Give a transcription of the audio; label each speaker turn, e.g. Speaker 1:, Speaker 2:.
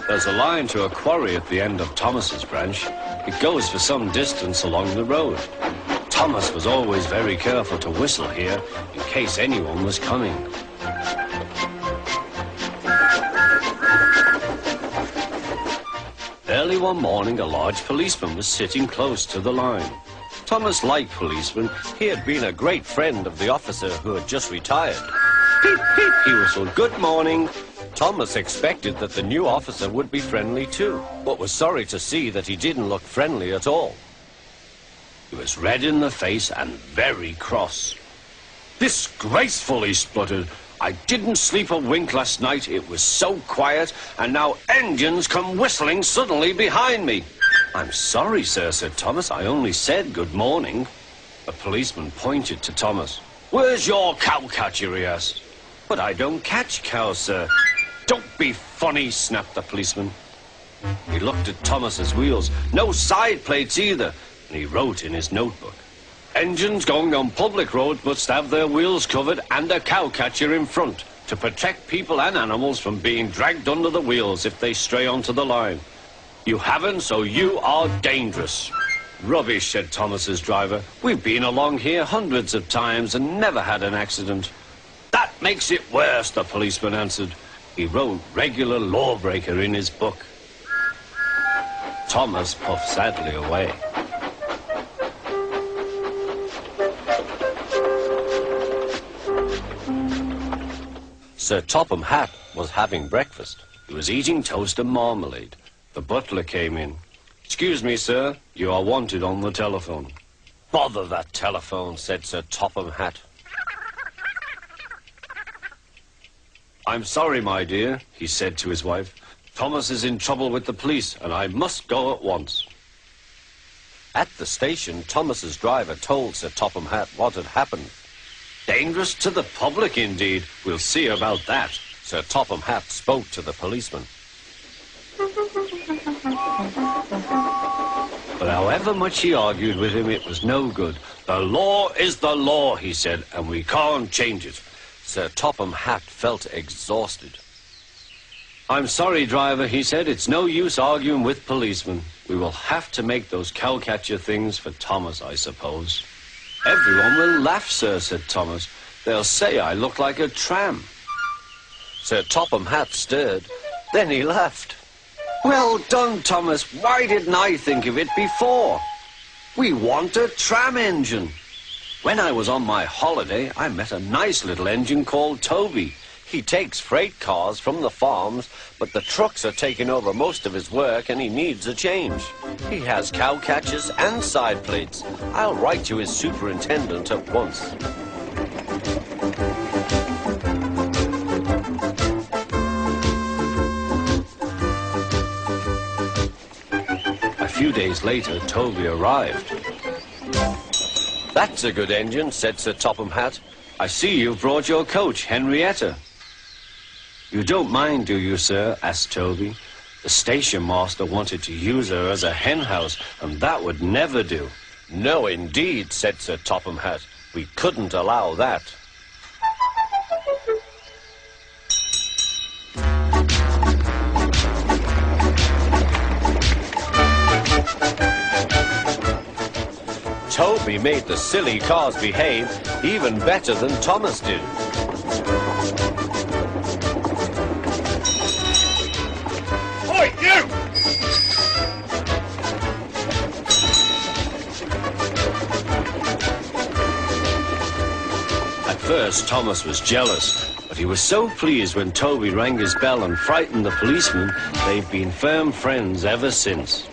Speaker 1: There's a line to a quarry at the end of Thomas's branch. It goes for some distance along the road. Thomas was always very careful to whistle here in case anyone was coming. Early one morning, a large policeman was sitting close to the line. Thomas liked policemen. He had been a great friend of the officer who had just retired. Peep, peep, he whistled, "Good morning." Thomas expected that the new officer would be friendly too, but was sorry to see that he didn't look friendly at all. He was red in the face and very cross. "Disgraceful," he spluttered. "I didn't sleep a wink last night. It was so quiet, and now engines come whistling suddenly behind me." "I'm sorry, sir," said Thomas. "I only said good morning." A policeman pointed to Thomas. "Where's your cowcatcher?" he asked. "But I don't catch cows, sir." "Don't be funny," snapped the policeman. He looked at Thomas's wheels. No side plates either, and he wrote in his notebook, "Engines going on public roads must have their wheels covered and a cowcatcher in front to protect people and animals from being dragged under the wheels if they stray onto the line. You haven't, so you are dangerous." "Rubbish," said Thomas's driver. "We've been along here hundreds of times and never had an accident." "That makes it worse," the policeman answered. He wrote "regular lawbreaker" in his book. Thomas puffed sadly away. Sir Topham Hatt was having breakfast. He was eating toast and marmalade. The butler came in. "Excuse me, sir, you are wanted on the telephone." "Bother that telephone," said Sir Topham Hatt. "I'm sorry, my dear," he said to his wife. "Thomas is in trouble with the police, and I must go at once." At the station, Thomas's driver told Sir Topham Hatt what had happened. "Dangerous to the public, indeed. We'll see about that." Sir Topham Hatt spoke to the policeman. But however much he argued with him, it was no good. "The law is the law," he said, "and we can't change it." Sir Topham Hatt felt exhausted. "I'm sorry, driver," he said. "It's no use arguing with policemen. We will have to make those cowcatcher things for Thomas, I suppose." "Everyone will laugh, sir," said Thomas. "They'll say I look like a tram." Sir Topham Hatt stirred. Then he laughed. "Well done, Thomas. Why didn't I think of it before? We want a tram engine. When I was on my holiday, I met a nice little engine called Toby. He takes freight cars from the farms, but the trucks are taking over most of his work and he needs a change. He has cowcatchers and side plates. I'll write to his superintendent at once." A few days later, Toby arrived. "That's a good engine," said Sir Topham Hatt. "I see you've brought your coach, Henrietta." "You don't mind, do you, sir?" asked Toby. "The station master wanted to use her as a hen house, and that would never do." "No, indeed," said Sir Topham Hatt. "We couldn't allow that." Toby made the silly cars behave even better than Thomas did.
Speaker 2: Oi, you!
Speaker 1: At first, Thomas was jealous, but he was so pleased when Toby rang his bell and frightened the policeman, they've been firm friends ever since.